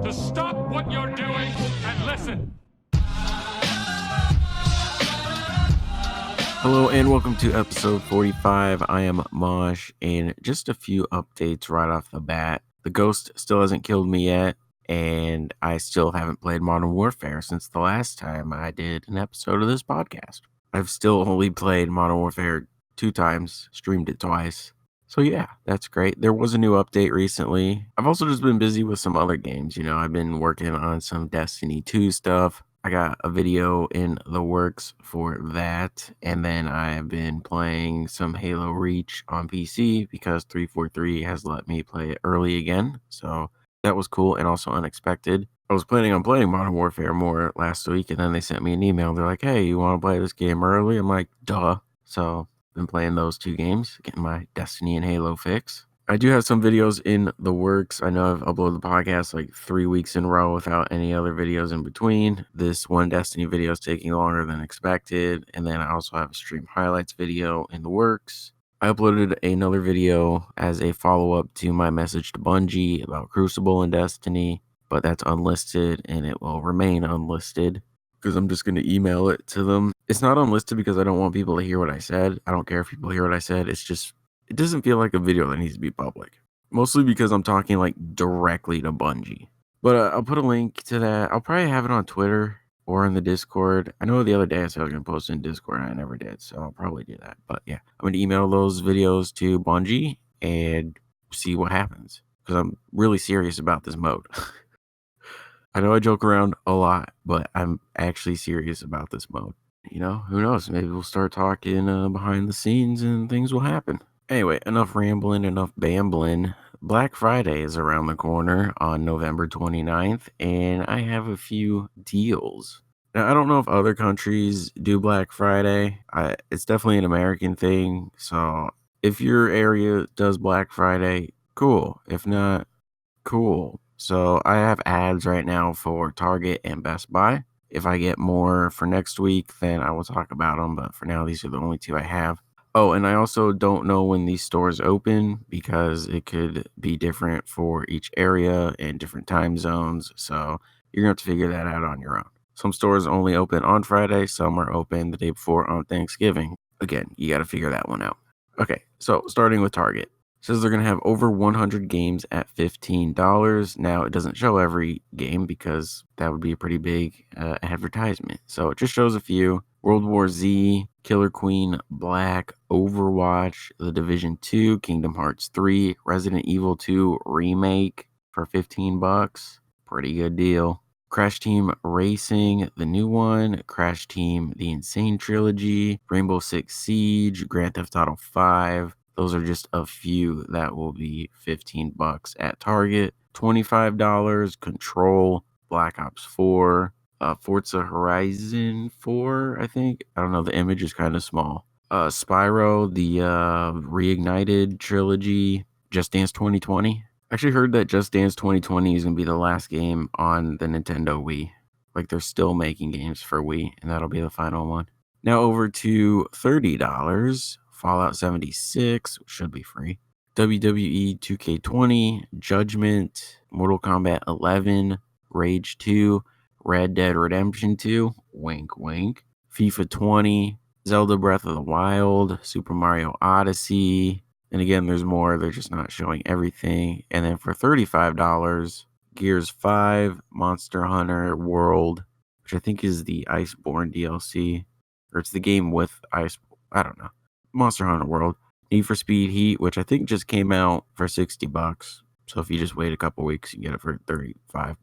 to stop what you're doing and listen. Hello and welcome to episode 45. I am MOSH, and just a few updates right off the bat. The ghost still hasn't killed me yet, and I still haven't played Modern Warfare since the last time I did an episode of this podcast. I've still only played Modern Warfare 2 times, streamed it twice. So yeah, that's great. There was a new update recently. I've also just been busy with some other games. I've been working on some Destiny 2 stuff. I got a video in the works for that, and then I've been playing some Halo Reach on PC because 343 has let me play it early again, so that was cool and also unexpected. I was planning on playing Modern Warfare more last week, and then they sent me an email. They're like, hey, you want to play this game early? I'm like, duh. So been playing those 2 games, getting my Destiny and Halo fix. I do have some videos in the works. I know I've uploaded the podcast like 3 weeks in a row without any other videos in between. This one Destiny video is taking longer than expected. And then I also have a stream highlights video in the works. I uploaded another video as a follow-up to my message to Bungie about Crucible and Destiny, but that's unlisted and it will remain unlisted because I'm just going to email it to them. It's not unlisted because I don't want people to hear what I said. I don't care if people hear what I said. It's just, it doesn't feel like a video that needs to be public. Mostly because I'm talking like directly to Bungie. But I'll put a link to that. I'll probably have it on Twitter or in the Discord. I know the other day I said I was going to post it in Discord and I never did. So I'll probably do that. But yeah, I'm going to email those videos to Bungie and see what happens. Because I'm really serious about this mode. I know I joke around a lot, but I'm actually serious about this mode. Who knows? Maybe we'll start talking behind the scenes and things will happen. Anyway, enough rambling, enough bambling. Black Friday is around the corner on November 29th, and I have a few deals. Now, I don't know if other countries do Black Friday. It's definitely an American thing, so if your area does Black Friday, cool. If not, cool. So I have ads right now for Target and Best Buy. If I get more for next week, then I will talk about them, but for now, these are the only 2 I have. Oh, and I also don't know when these stores open because it could be different for each area and different time zones. So you're going to have to figure that out on your own. Some stores only open on Friday. Some are open the day before on Thanksgiving. Again, you got to figure that one out. Okay, so starting with Target. It says they're going to have over 100 games at $15. Now, it doesn't show every game because that would be a pretty big advertisement. So it just shows a few. World War Z, Killer Queen Black, Overwatch, The Division 2, Kingdom Hearts 3, Resident Evil 2 Remake for $15. Pretty good deal. Crash Team Racing, the new one, Crash Team The Insane Trilogy, Rainbow Six Siege, Grand Theft Auto 5. Those are just a few that will be $15 at Target. $25, Control, Black Ops 4, Forza Horizon 4, I think. I don't know, the image is kind of small. Spyro, the Reignited trilogy, Just Dance 2020. I actually heard that Just Dance 2020 is going to be the last game on the Nintendo Wii. Like, they're still making games for Wii, and that'll be the final one. Now over to $30. Fallout 76, which should be free. WWE 2K20, Judgment, Mortal Kombat 11, Rage 2, Red Dead Redemption 2, wink wink, FIFA 20, Zelda Breath of the Wild, Super Mario Odyssey, and again, there's more, they're just not showing everything. And then for $35, Gears 5, Monster Hunter World, which I think is the Iceborne DLC, or it's the game with I don't know. Monster Hunter World, Need for Speed Heat, which I think just came out for $60. So if you just wait a couple weeks, you get it for $35.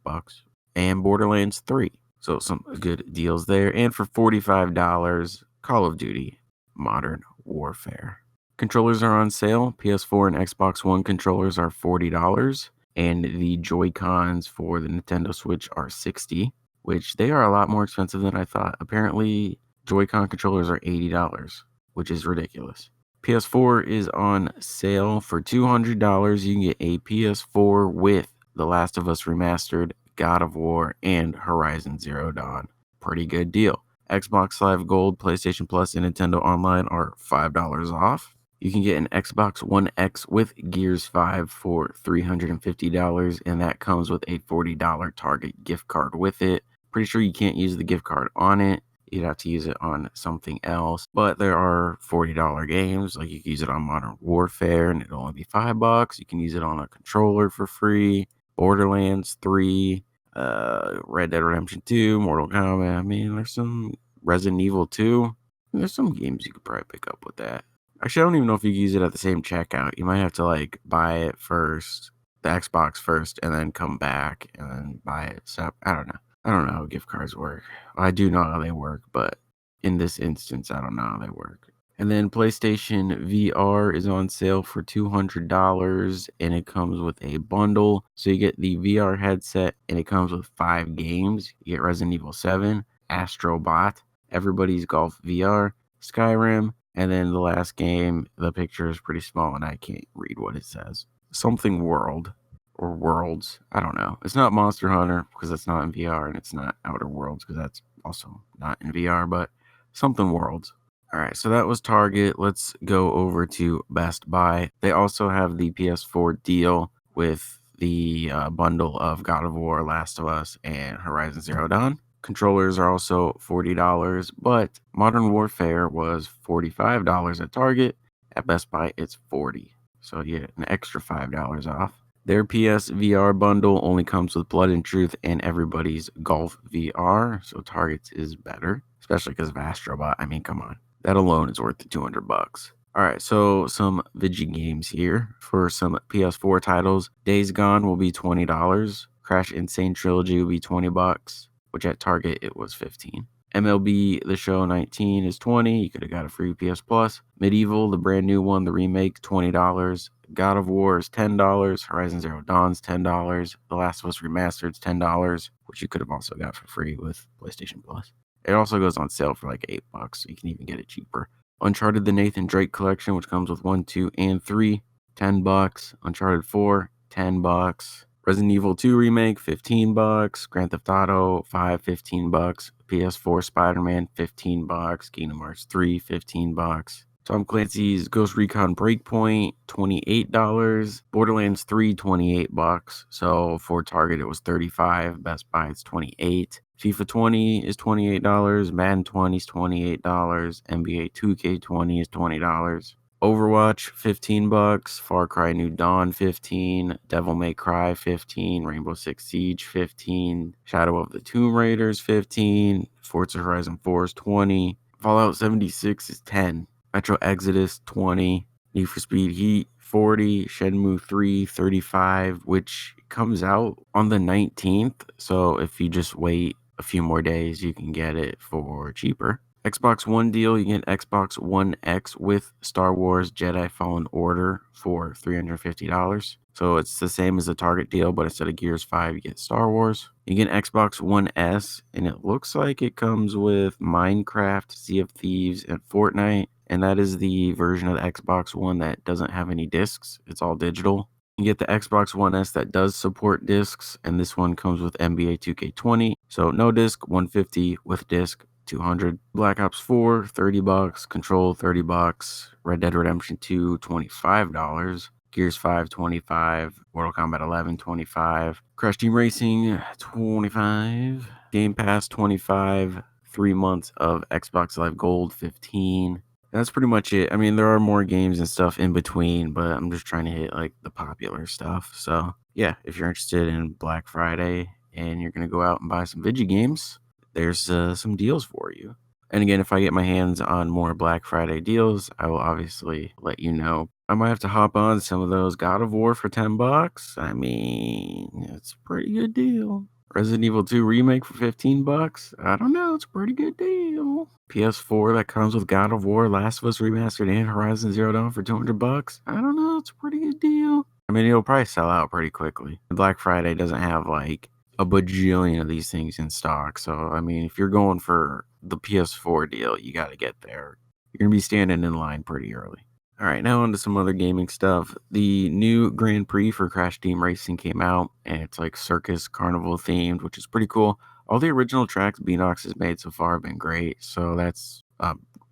And Borderlands 3. So some good deals there. And for $45, Call of Duty Modern Warfare. Controllers are on sale. PS4 and Xbox One controllers are $40. And the Joy-Cons for the Nintendo Switch are $60, which they are a lot more expensive than I thought. Apparently, Joy-Con controllers are $80. Which is ridiculous. PS4 is on sale for $200. You can get a PS4 with The Last of Us Remastered, God of War, and Horizon Zero Dawn. Pretty good deal. Xbox Live Gold, PlayStation Plus, and Nintendo Online are $5 off. You can get an Xbox One X with Gears 5 for $350, and that comes with a $40 Target gift card with it. Pretty sure you can't use the gift card on it. You'd have to use it on something else. But there are $40 games. Like, you can use it on Modern Warfare, and it'll only be $5. You can use it on a controller for free. Borderlands 3, Red Dead Redemption 2, Mortal Kombat. I mean, there's some Resident Evil 2. There's some games you could probably pick up with that. Actually, I don't even know if you can use it at the same checkout. You might have to like buy it first, the Xbox first, and then come back and then buy it. So I don't know. I don't know how gift cards work. I do know how they work, but in this instance, I don't know how they work. And then PlayStation VR is on sale for $200, and it comes with a bundle. So you get the VR headset, and it comes with 5 games. You get Resident Evil 7, Astro Bot, Everybody's Golf VR, Skyrim, and then the last game, the picture is pretty small, and I can't read what it says. Something World. Or Worlds. I don't know. It's not Monster Hunter because that's not in VR, and it's not Outer Worlds because that's also not in VR, but something Worlds. All right, so that was Target. Let's go over to Best Buy. They also have the PS4 deal with the bundle of God of War, Last of Us, and Horizon Zero Dawn. Controllers are also $40, but Modern Warfare was $45 at Target. At Best Buy, it's $40. So you get an extra $5 off. Their PS VR bundle only comes with Blood and Truth and Everybody's Golf VR, so Target's is better, especially because of Astrobot. I mean, come on. That alone is worth the $200. All right, so some Vigi games here. For some PS4 titles, Days Gone will be $20. Crash Insane Trilogy will be $20, which at Target it was $15. MLB The Show 19 is $20. You could have got a free PS Plus. Medieval, the brand new one, the remake, $20. God of War is $10. Horizon Zero Dawn's $10. The Last of Us Remastered is $10, which you could have also got for free with PlayStation Plus. It also goes on sale for like $8, so you can even get it cheaper. Uncharted the Nathan Drake Collection, which comes with 1, 2, and 3, $10. Uncharted 4, $10. Resident Evil 2 Remake, $15. Grand Theft Auto 5, $15. PS4 Spider-Man, $15. Kingdom Hearts 3, $15. Tom Clancy's Ghost Recon Breakpoint, $28. Borderlands 3, $28. So for Target, it was $35. Best Buy, it's $28. FIFA 20 is $28. Madden 20 is $28. NBA 2K20 is $20. Overwatch, $15. Far Cry New Dawn, $15. Devil May Cry, $15. Rainbow Six Siege, $15. Shadow of the Tomb Raiders, $15. Forza Horizon 4 is $20. Fallout 76 is $10. Metro Exodus, $20. Need for Speed Heat, $40. Shenmue 3, $35, which comes out on the 19th. So if you just wait a few more days, you can get it for cheaper. Xbox One deal, you get Xbox One X with Star Wars Jedi Fallen Order for $350. So it's the same as the Target deal, but instead of Gears 5, you get Star Wars. You get Xbox One S, and it looks like it comes with Minecraft, Sea of Thieves, and Fortnite. And that is the version of the Xbox One that doesn't have any discs. It's all digital. You get the Xbox One S that does support discs, and this one comes with NBA 2K20. So no disc, $150. With disc, $200. Black Ops 4, $30. Control, $30. Red Dead Redemption 2, $25. Gears 5, $25. Mortal Kombat 11, $25. Crash Team Racing, $25. Game Pass, $25. 3 months of Xbox Live Gold, $15. That's pretty much it. I mean, there are more games and stuff in between, but I'm just trying to hit like the popular stuff. So yeah, if you're interested in Black Friday and you're going to go out and buy some Vigi games, there's some deals for you. And again, if I get my hands on more Black Friday deals, I will obviously let you know. I might have to hop on some of those God of War for $10. I mean, it's a pretty good deal. Resident Evil 2 Remake for $15. I don't know, it's a pretty good deal. PS4 that comes with God of War, Last of Us Remastered, and Horizon Zero Dawn for $200. I don't know, it's a pretty good deal. I mean, it'll probably sell out pretty quickly. Black Friday doesn't have like a bajillion of these things in stock. So, I mean, if you're going for the PS4 deal, you got to get there. You're going to be standing in line pretty early. All right, now on to some other gaming stuff. The new Grand Prix for Crash Team Racing came out, and it's like circus carnival themed, which is pretty cool. All the original tracks Beanox has made so far have been great, so that's,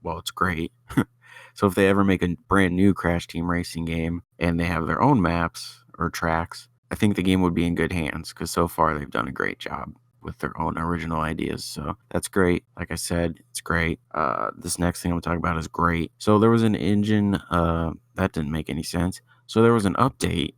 well, it's great. So if they ever make a brand new Crash Team Racing game and they have their own maps or tracks, I think the game would be in good hands because so far they've done a great job with their own original ideas. So that's great. Like I said, it's great. This next thing I'm talking about is great. So there was an engine, that didn't make any sense. So there was an update.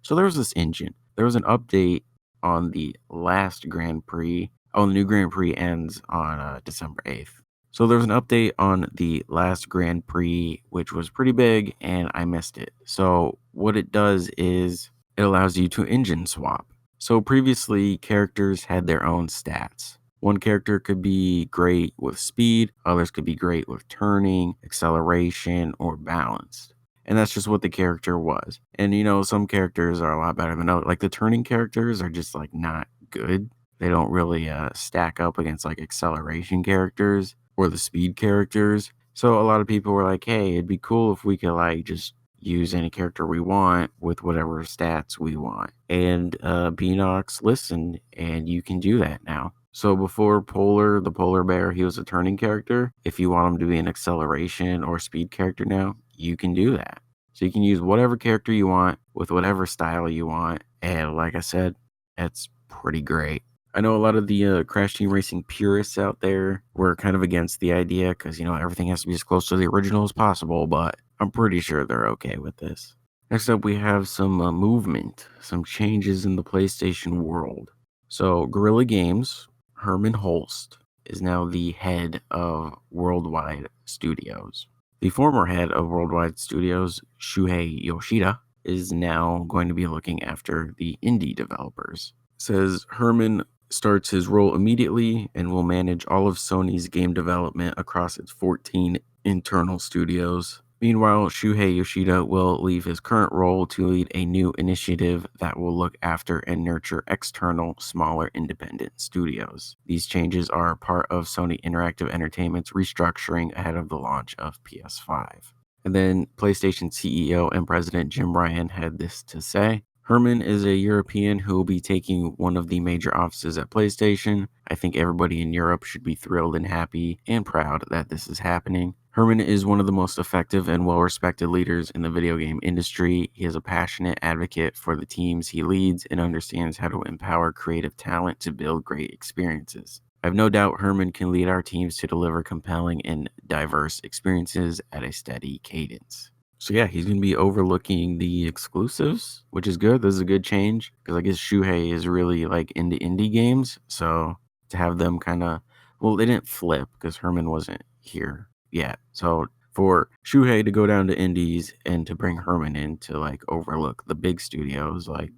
So there was this engine. There was an update on the last Grand Prix. Oh, the new Grand Prix ends on December 8th. So there was an update on the last Grand Prix, which was pretty big, and I missed it. So what it does is it allows you to engine swap. So previously, characters had their own stats. One character could be great with speed, others could be great with turning, acceleration, or balance. And that's just what the character was. And some characters are a lot better than others. Like the turning characters are just like not good. They don't really stack up against like acceleration characters or the speed characters. So a lot of people were like, hey, it'd be cool if we could like just use any character we want with whatever stats we want. And Beanox listened, and you can do that now. So before Polar, the polar bear, he was a turning character. If you want him to be an acceleration or speed character now, you can do that. So you can use whatever character you want with whatever style you want. And like I said, that's pretty great. I know a lot of the Crash Team Racing purists out there were kind of against the idea because, everything has to be as close to the original as possible, but I'm pretty sure they're okay with this. Next up, we have some movement, some changes in the PlayStation world. So, Guerrilla Games, Herman Holst, is now the head of Worldwide Studios. The former head of Worldwide Studios, Shuhei Yoshida, is now going to be looking after the indie developers. Says Herman starts his role immediately and will manage all of Sony's game development across its 14 internal studios. Meanwhile, Shuhei Yoshida will leave his current role to lead a new initiative that will look after and nurture external, smaller independent studios. These changes are part of Sony Interactive Entertainment's restructuring ahead of the launch of PS5. And then PlayStation CEO and President Jim Ryan had this to say. Herman is a European who will be taking one of the major offices at PlayStation. I think everybody in Europe should be thrilled and happy and proud that this is happening. Herman is one of the most effective and well-respected leaders in the video game industry. He is a passionate advocate for the teams he leads and understands how to empower creative talent to build great experiences. I have no doubt Herman can lead our teams to deliver compelling and diverse experiences at a steady cadence. So yeah, he's going to be overlooking the exclusives, which is good. This is a good change because I guess Shuhei is really like into indie games. So to have them kind of, well, they didn't flip because Herman wasn't here yet. So for Shuhei to go down to indies and to bring Herman in to like overlook the big studios, like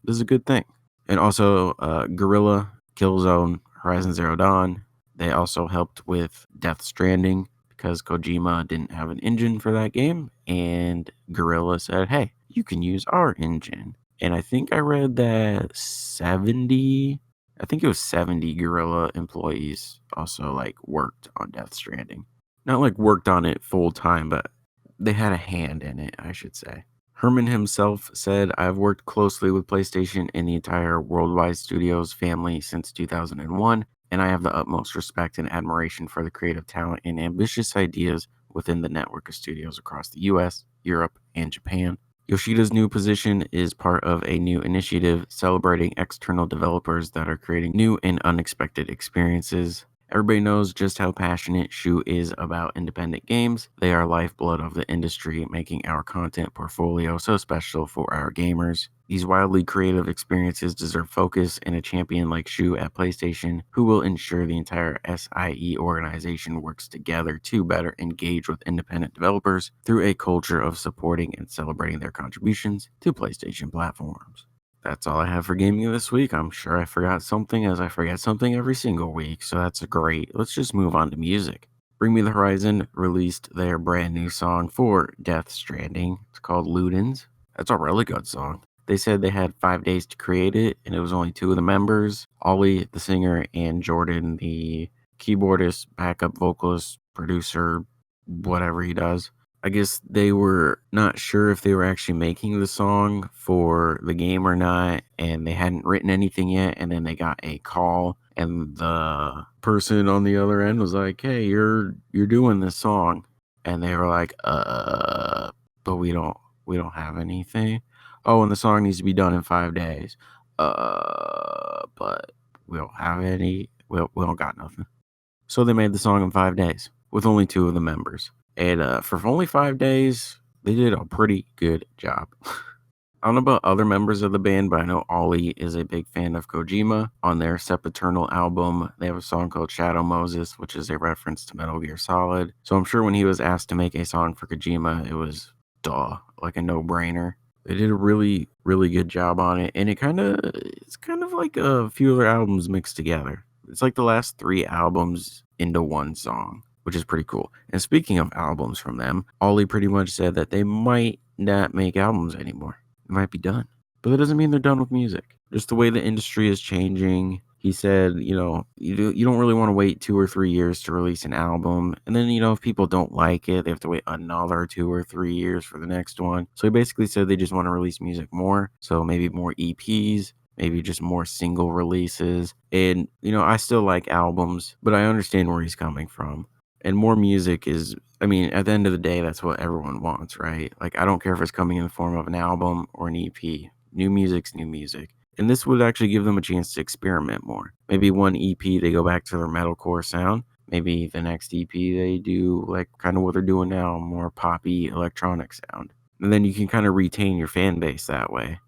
this is a good thing. And also Guerrilla, Killzone, Horizon Zero Dawn, they also helped with Death Stranding, because Kojima didn't have an engine for that game, and Guerrilla said, hey, you can use our engine. And I think I read that 70 Guerrilla employees also like worked on Death Stranding. Not like worked on it full time, but they had a hand in it, I should say. Herman himself said, I've worked closely with PlayStation and the entire Worldwide Studios family since 2001. And I have the utmost respect and admiration for the creative talent and ambitious ideas within the network of studios across the US, Europe, and Japan. Yoshida's new position is part of a new initiative celebrating external developers that are creating new and unexpected experiences. Everybody knows just how passionate Shu is about independent games. They are lifeblood of the industry, making our content portfolio so special for our gamers. These wildly creative experiences deserve focus and a champion like Shu at PlayStation, who will ensure the entire SIE organization works together to better engage with independent developers through a culture of supporting and celebrating their contributions to PlayStation platforms. That's all I have for gaming this week. I'm sure I forgot something, as I forget something every single week, so that's great. Let's just move on to music. Bring Me the Horizon released their brand new song for Death Stranding. It's called Ludens. That's a really good song. They said they had 5 days to create it, and it was only 2 of the members, Ollie, the singer, and Jordan, the keyboardist, backup vocalist, producer, whatever he does. I guess they were not sure if they were actually making the song for the game or not, and they hadn't written anything yet, and then they got a call, and the person on the other end was like, hey, you're doing this song. And they were like, but we don't have anything. Oh, and the song needs to be done in 5 days. But we don't have any. We don't got nothing. So they made the song in 5 days with only two of the members. And for only 5 days, they did a pretty good job. I don't know about other members of the band, but I know Ollie is a big fan of Kojima. On their Sempiternal album, they have a song called Shadow Moses, which is a reference to Metal Gear Solid. So I'm sure when he was asked to make a song for Kojima, it was like a no-brainer. They did a really, really good job on it, and it's kind of like a few other albums mixed together. It's like the last 3 albums into one song, which is pretty cool. And speaking of albums from them, Ollie pretty much said that they might not make albums anymore. It might be done. But that doesn't mean they're done with music. Just the way the industry is changing. He said, you don't really want to wait 2 or 3 years to release an album. And then, if people don't like it, they have to wait another 2 or 3 years for the next one. So he basically said they just want to release music more. So maybe more EPs, maybe just more single releases. And, I still like albums, but I understand where he's coming from. And more music is, at the end of the day, that's what everyone wants, right? Like, I don't care if it's coming in the form of an album or an EP. New music's new music. And this would actually give them a chance to experiment more. Maybe one EP, they go back to their metalcore sound. Maybe the next EP, they do like kind of what they're doing now, more poppy electronic sound. And then you can kind of retain your fan base that way.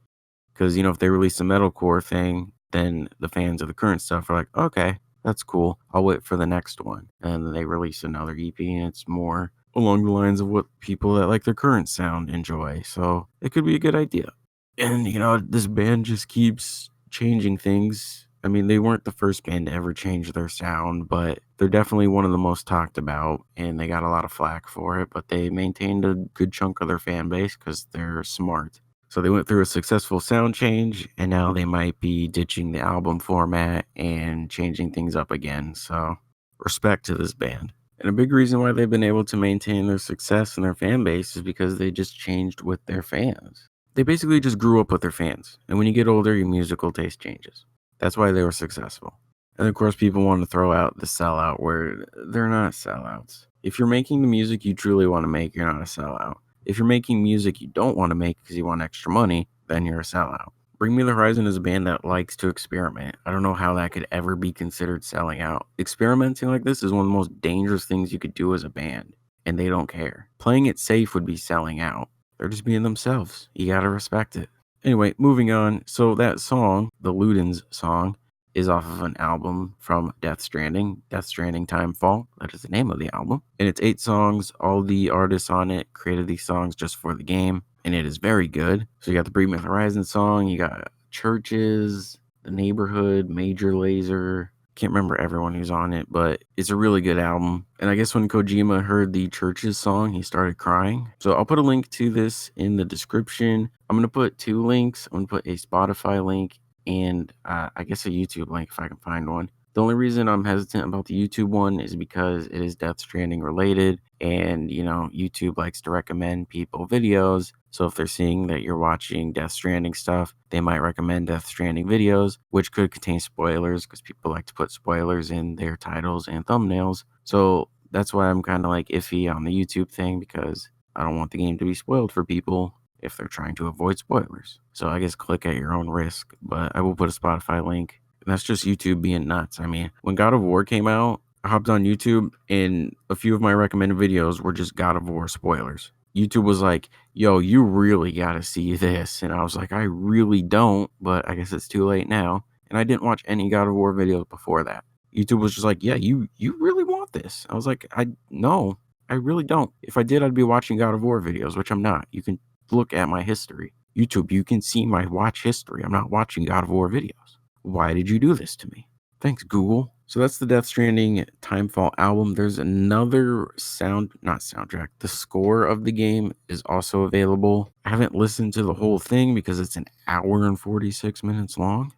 Because, if they release a metalcore thing, then the fans of the current stuff are like, okay, that's cool. I'll wait for the next one. And then they release another EP, and it's more along the lines of what people that like their current sound enjoy. So it could be a good idea. And, this band just keeps changing things. They weren't the first band to ever change their sound, but they're definitely one of the most talked about, and they got a lot of flack for it, but they maintained a good chunk of their fan base because they're smart. So they went through a successful sound change, and now they might be ditching the album format and changing things up again. So respect to this band. And a big reason why they've been able to maintain their success and their fan base is because they just changed with their fans. They basically just grew up with their fans. And when you get older, your musical taste changes. That's why they were successful. And of course, people want to throw out the sellout word. They're not sellouts. If you're making the music you truly want to make, you're not a sellout. If you're making music you don't want to make because you want extra money, then you're a sellout. Bring Me the Horizon is a band that likes to experiment. I don't know how that could ever be considered selling out. Experimenting like this is one of the most dangerous things you could do as a band, and they don't care. Playing it safe would be selling out. They're just being themselves. You gotta respect it. Anyway, moving on. So that song, the Ludens song, is off of an album from Death Stranding Timefall. That is the name of the album. And it's 8 songs. All the artists on it created these songs just for the game, and it is very good. So you got the Bring Me the Horizon song, you got Churches, The Neighborhood, Major Lazer. Can't remember everyone who's on it, but it's a really good album. And I guess when Kojima heard the Churches song, he started crying. So I'll put a link to this in the description. I'm going to put 2 links. I'm going to put a Spotify link and I guess a YouTube link if I can find one. The only reason I'm hesitant about the YouTube one is because it is Death Stranding related, and YouTube likes to recommend people videos. So if they're seeing that you're watching Death Stranding stuff, they might recommend Death Stranding videos, which could contain spoilers because people like to put spoilers in their titles and thumbnails. So that's why I'm kind of like iffy on the YouTube thing, because I don't want the game to be spoiled for people if they're trying to avoid spoilers. So I guess click at your own risk, but I will put a Spotify link. And that's just YouTube being nuts. When God of War came out, I hopped on YouTube and a few of my recommended videos were just God of War spoilers. YouTube was like, yo, you really got to see this. And I was like, I really don't, but I guess it's too late now. And I didn't watch any God of War videos before that. YouTube was just like, yeah, you really want this. I was like, no, I really don't. If I did, I'd be watching God of War videos, which I'm not. You can look at my history. YouTube, you can see my watch history. I'm not watching God of War videos. Why did you do this to me? Thanks, Google. So that's the Death Stranding Timefall album. There's another not soundtrack. The score of the game is also available. I haven't listened to the whole thing because it's an hour and 46 minutes long.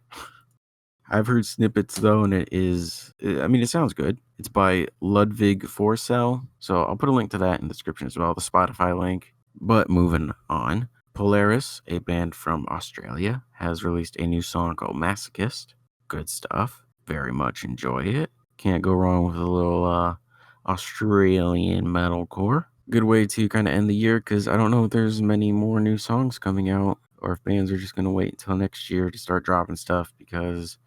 I've heard snippets though, and it sounds good. It's by Ludwig Forsell. So I'll put a link to that in the description as well, the Spotify link. But moving on, Polaris, a band from Australia, has released a new song called Masochist. Good stuff. Very much enjoy it. Can't go wrong with a little Australian metalcore. Good way to kind of end the year because I don't know if there's many more new songs coming out or if bands are just going to wait until next year to start dropping stuff because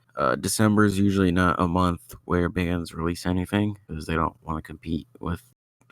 December is usually not a month where bands release anything because they don't want to compete with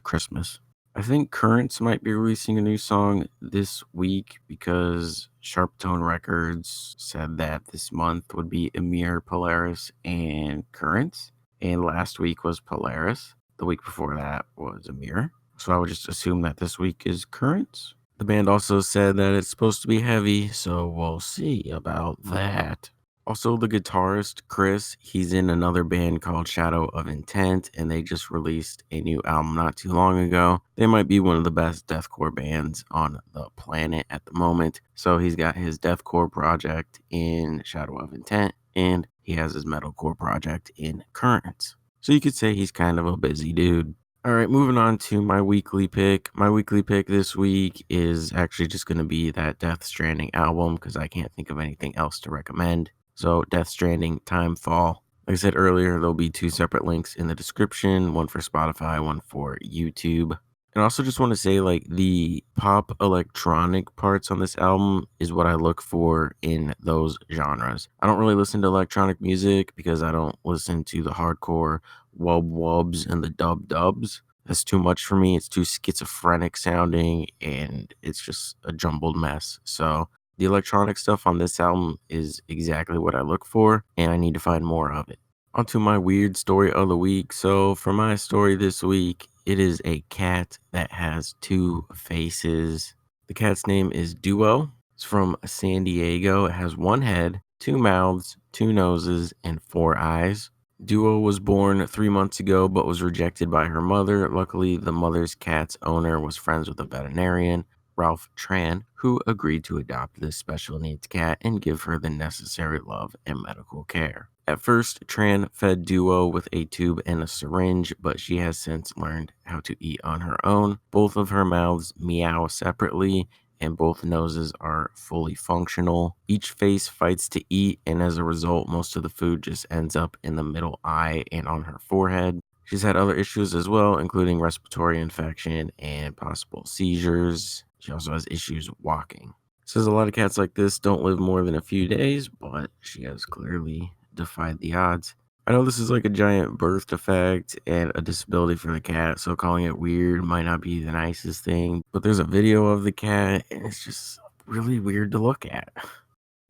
Christmas. I think Currents might be releasing a new song this week because Sharptone Records said that this month would be Emir, Polaris, and Currents. And last week was Polaris. The week before that was Emir. So I would just assume that this week is Currents. The band also said that it's supposed to be heavy, so we'll see about that. Also, the guitarist, Chris, he's in another band called Shadow of Intent, and they just released a new album not too long ago. They might be one of the best deathcore bands on the planet at the moment. So he's got his deathcore project in Shadow of Intent, and he has his metalcore project in Currents. So you could say he's kind of a busy dude. All right, moving on to my weekly pick. My weekly pick this week is actually just going to be that Death Stranding album because I can't think of anything else to recommend. So, Death Stranding, Timefall. Like I said earlier, there'll be 2 separate links in the description, one for Spotify, one for YouTube. And I also just want to say, like, the pop electronic parts on this album is what I look for in those genres. I don't really listen to electronic music because I don't listen to the hardcore wub wubs and the dub dubs. That's too much for me. It's too schizophrenic sounding and it's just a jumbled mess. So the electronic stuff on this album is exactly what I look for, and I need to find more of it. On to my weird story of the week. So, for my story this week, it is a cat that has 2 faces. The cat's name is Duo. It's from San Diego. It has 1 head, 2 mouths, 2 noses, and 4 eyes. Duo was born 3 months ago but was rejected by her mother. Luckily, the mother's cat's owner was friends with a veterinarian, Ralph Tran, who agreed to adopt this special needs cat and give her the necessary love and medical care. At first, Tran fed Duo with a tube and a syringe, but she has since learned how to eat on her own. Both of her mouths meow separately, and both noses are fully functional. Each face fights to eat, and as a result, most of the food just ends up in the middle eye and on her forehead. She's had other issues as well, including respiratory infection and possible seizures. She also has issues walking. Says a lot of cats like this don't live more than a few days, but she has clearly defied the odds. I know this is like a giant birth defect and a disability for the cat, so calling it weird might not be the nicest thing, but there's a video of the cat and it's just really weird to look at.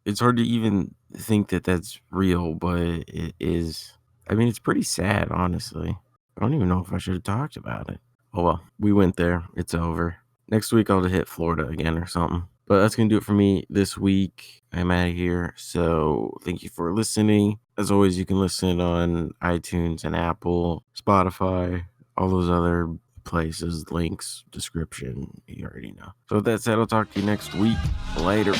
It's hard to even think that that's real, but it is. I mean, it's pretty sad, honestly. I don't even know if I should have talked about it. Oh well, we went there. It's over. Next week, I'll hit Florida again or something. But that's going to do it for me this week. I'm out of here. So thank you for listening. As always, you can listen on iTunes and Apple, Spotify, all those other places, links, description. You already know. So with that said, I'll talk to you next week. Later.